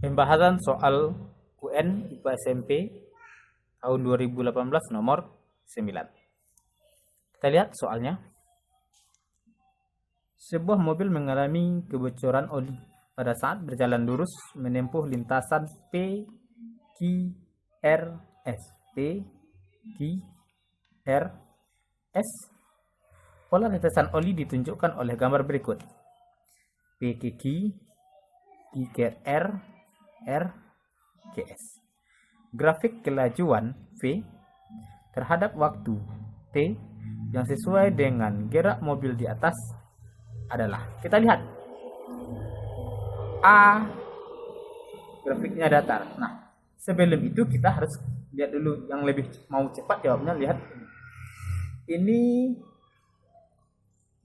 Pembahasan soal UN IPA SMP tahun 2018 nomor 9. Kita lihat soalnya. Sebuah mobil mengalami kebocoran oli pada saat berjalan lurus menempuh lintasan PQRS. PQRS. Pola lintasan oli ditunjukkan oleh gambar berikut. PQQ, PQR, RGS. Grafik kelajuan V terhadap waktu T yang sesuai dengan gerak mobil di atas adalah, kita lihat A, grafiknya datar. Nah, sebelum itu kita harus lihat dulu yang lebih mau cepat jawabnya. Lihat ini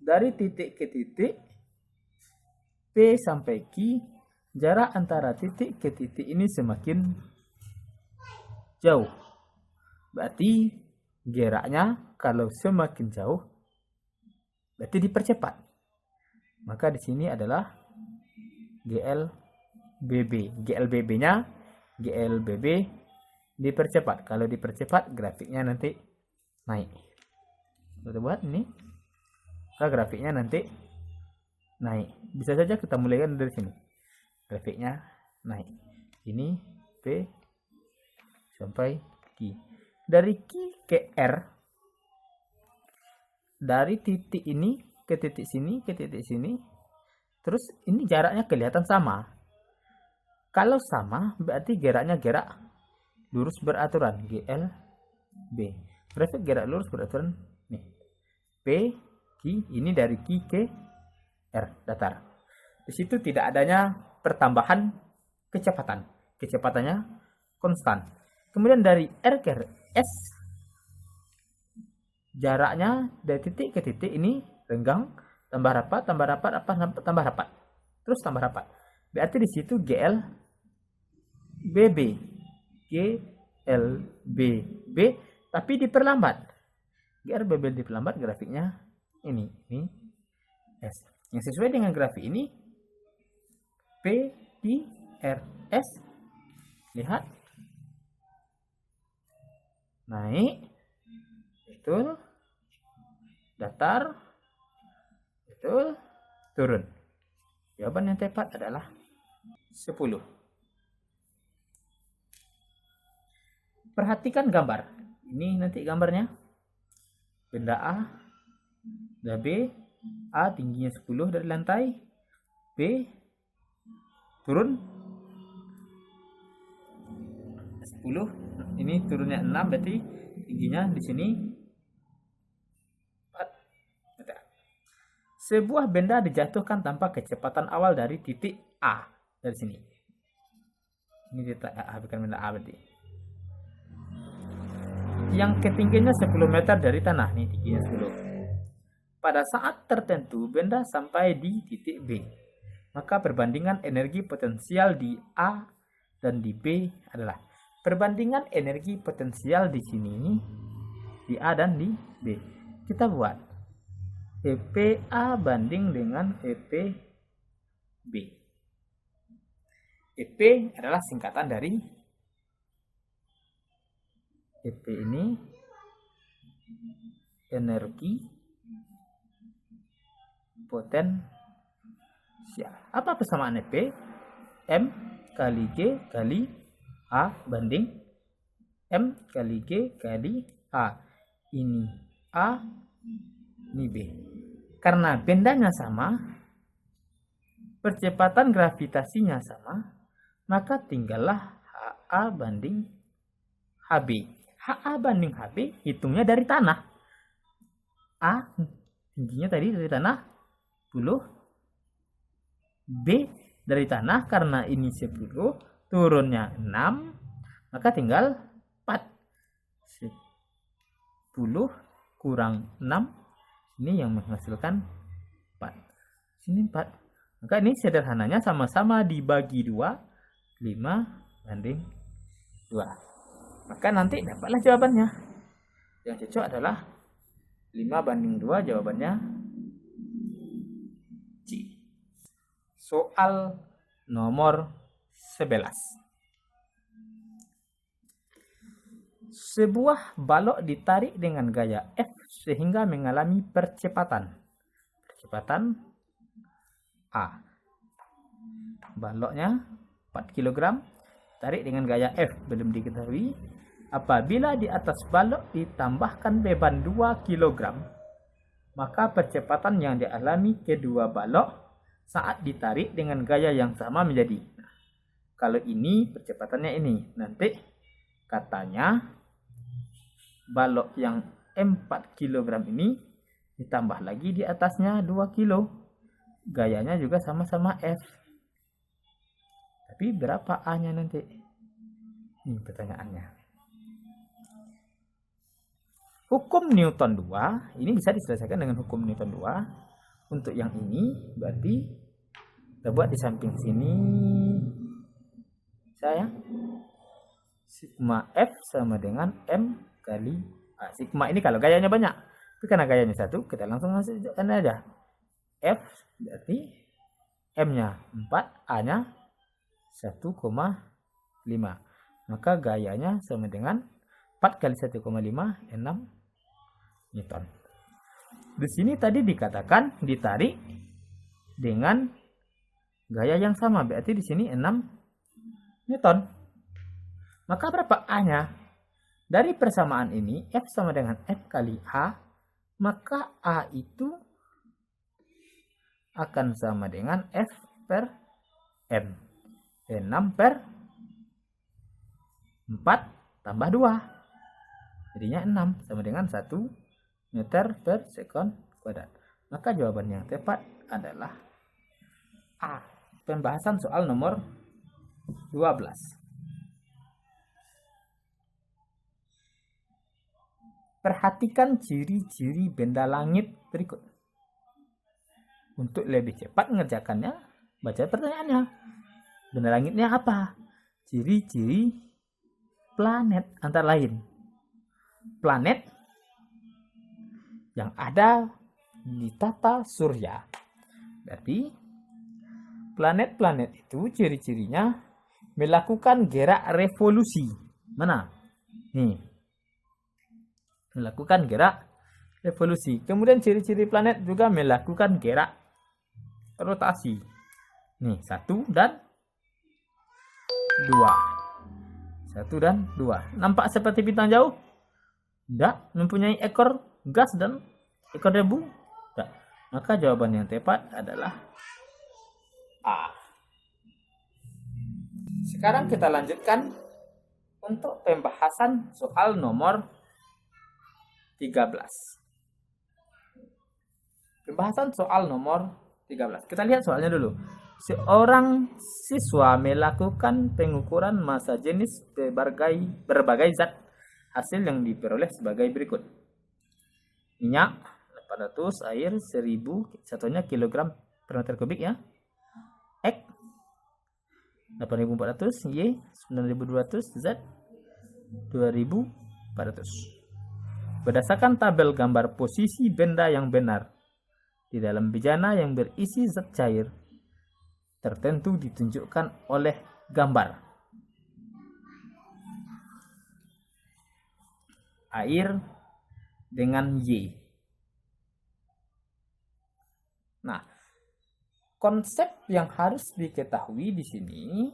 dari titik ke titik P sampai Q, jarak antara titik ke titik ini semakin jauh. Berarti geraknya kalau semakin jauh berarti dipercepat. Maka di sini adalah GLBB. GLBB-nya GLBB dipercepat. Kalau dipercepat grafiknya nanti naik. Kita buat ini. Maka grafiknya nanti naik. Bisa saja kita mulaikan dari sini. Grafiknya naik. Ini P sampai Q. Dari Q ke R, dari titik ini ke titik sini, ke titik sini, terus ini jaraknya kelihatan sama. Kalau sama berarti geraknya gerak lurus beraturan, GLB. Grafik gerak lurus beraturan nih. P, Q, ini dari Q ke R, datar. Di situ tidak adanya pertambahan kecepatan. Kecepatannya konstan. Kemudian dari R ke S, jaraknya dari titik ke titik ini renggang, tambah rapat, tambah rapat, tambah rapat, terus tambah rapat. Berarti di situ GLBB, GLBB, tapi diperlambat. GLBB diperlambat, grafiknya ini S. Yang sesuai dengan grafik ini PQRS, lihat naik, betul, datar, betul, turun. Jawaban yang tepat adalah 10. Perhatikan gambar. Ini nanti gambarnya. Benda A, benda B. A tingginya 10 dari lantai. B turun 10. Ini turunnya 6, berarti tingginya di sini 4 meter. Sebuah benda dijatuhkan tanpa kecepatan awal dari titik A, dari sini. Ini titik A, bukan benda A berarti. Yang ketinggiannya 10 meter dari tanah, ini tingginya 10. Pada saat tertentu benda sampai di titik B, maka perbandingan energi potensial di A dan di B adalah, perbandingan energi potensial di sini di A dan di B. Kita buat EPA banding dengan EPB. EP adalah singkatan dari EP ini energi potensial. Apa persamaan EP? M kali G kali A banding M kali G kali A. Ini A, ini B. Karena bendanya sama, percepatan gravitasinya sama, maka tinggallah HA banding HB. HA banding HB hitungnya dari tanah. A tingginya tadi dari tanah 10. B dari tanah, karena ini 10, turunnya 6, maka tinggal 4. 10 kurang 6, ini yang menghasilkan 4. Sini 4. Maka ini sederhananya sama-sama dibagi 2, 5 banding 2. Maka nanti dapatlah jawabannya. Yang cocok adalah 5 banding 2, jawabannya C. Soal nomor 11. Sebuah balok ditarik dengan gaya F sehingga mengalami percepatan. Percepatan A. Baloknya 4 kg, tarik dengan gaya F, belum diketahui. Apabila di atas balok ditambahkan beban 2 kg, maka percepatan yang dialami kedua balok saat ditarik dengan gaya yang sama menjadi. Kalau ini percepatannya ini, nanti katanya balok yang 4 kg ini ditambah lagi di atasnya 2 kg. Gayanya juga sama-sama F. Tapi berapa A-nya nanti? Ini pertanyaannya. Hukum Newton 2, ini bisa diselesaikan dengan hukum Newton 2. Untuk yang ini, berarti kita buat di samping sini. Saya sigma F sama dengan M kali A. Sigma ini kalau gayanya banyak. Tapi karena gayanya satu, kita langsung masukkan aja. F berarti M-nya 4, A-nya 1,5. Maka gayanya sama dengan 4 kali 1,5, 6 Newton. Di sini tadi dikatakan ditarik dengan gaya yang sama, berarti di sini 6 Newton. Maka berapa A-nya? Dari persamaan ini F sama dengan F kali A, maka A itu akan sama dengan F per M. 6 per 4 tambah 2. Jadinya 6 sama dengan 1 meter per sekon kuadrat. Maka jawaban yang tepat adalah A. Pembahasan soal nomor 12. Perhatikan ciri-ciri benda langit berikut. Untuk lebih cepat mengerjakannya, baca pertanyaannya. Benda langitnya apa? Ciri-ciri planet antara lain. Planet yang ada di tata surya. Berarti planet-planet itu ciri-cirinya melakukan gerak revolusi. Mana? Nih. Melakukan gerak revolusi. Kemudian ciri-ciri planet juga melakukan gerak rotasi. Nih, 1 dan 2. 1 dan 2. Nampak seperti bintang jauh? Tidak. Mempunyai ekor gas dan ekor debu? Tidak. Maka jawaban yang tepat adalah A. Sekarang kita lanjutkan untuk pembahasan soal nomor 13. Pembahasan soal nomor 13. Kita lihat soalnya dulu. Seorang siswa melakukan pengukuran massa jenis berbagai zat. Hasil yang diperoleh sebagai berikut. Minyak 800, air 1000, satunya kilogram per meter kubik ya. X 8400, Y 9200, Z 2400. Berdasarkan tabel gambar posisi benda yang benar di dalam bejana yang berisi zat cair tertentu ditunjukkan oleh gambar. Air dengan Y. Nah, konsep yang harus diketahui di sini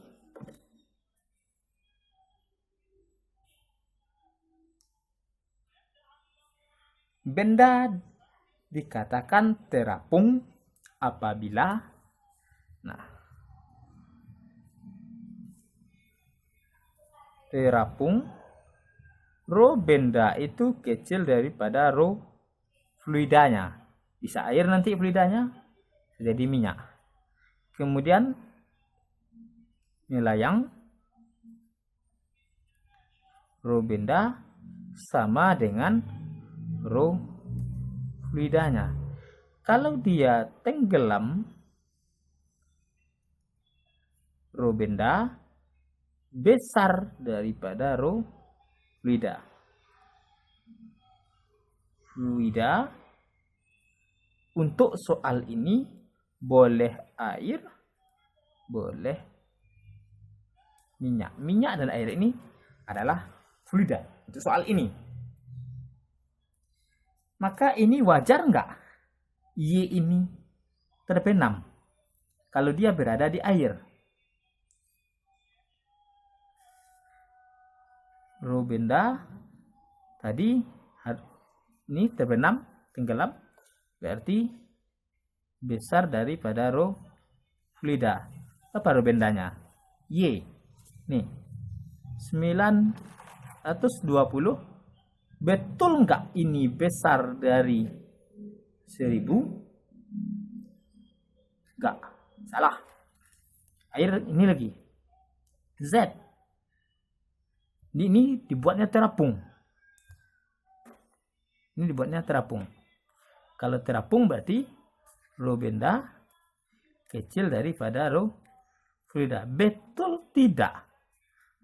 benda dikatakan terapung apabila terapung rho benda itu kecil daripada rho fluidanya. Bisa air nanti fluidanya jadi minyak. Kemudian melayang rho benda sama dengan rho fluidanya. Kalau dia tenggelam, rho benda besar daripada rho fluida. Untuk soal ini boleh air, boleh minyak. Minyak dan air ini adalah fluida untuk soal ini. Maka ini wajar nggak Y ini terbenam kalau dia berada di air? Rho benda tadi ini terbenam, tenggelam, berarti besar daripada rho fluida. Apa rho bendanya? Y. Nih, 920. Betul nggak ini besar dari 1000? Nggak, salah. Air ini lagi. Z. Ini dibuatnya terapung. Ini dibuatnya terapung. Kalau terapung berarti rho benda kecil daripada rho fluida. Betul tidak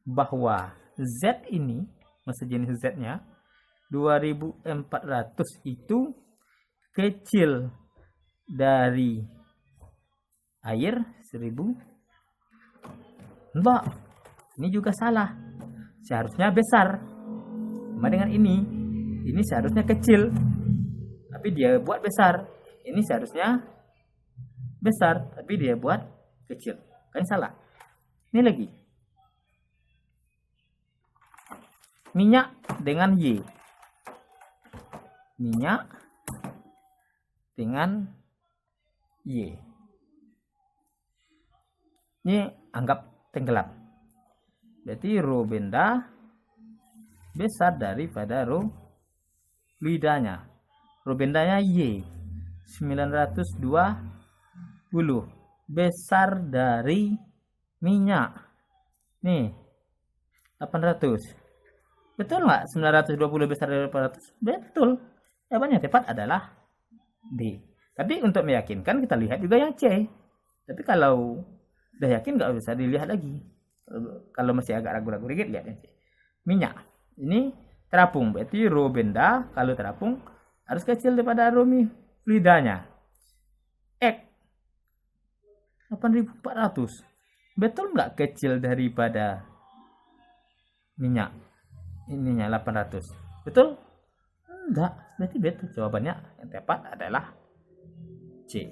bahwa Z ini, masa jenis Z-nya 2400 itu kecil dari air 1000? Enggak, ini juga salah. Seharusnya besar. Sama dengan ini seharusnya kecil, tapi dia buat besar. Ini seharusnya besar, tapi dia buat kecil. Kan salah. Ini lagi. Minyak dengan Y. Minyak dengan Y. Ini anggap tenggelam. Berarti rho benda besar daripada rho fluidanya. Rho bendanya Y 920 besar dari minyak. Nih 800. Betul nggak 920 besar dari 800? Betul. Jawabannya tepat adalah D. Tapi untuk meyakinkan kita lihat juga yang C. Tapi kalau udah yakin nggak usah dilihat lagi. Kalau masih agak ragu-ragu dikit lihat yang C. Minyak. Ini terapung. Berarti rho benda kalau terapung harus kecil daripada rho fluidanya. X 8400. Betul nggak kecil daripada minyak? Ininya 800. Betul? Enggak. Berarti betul. Jawabannya yang tepat adalah C.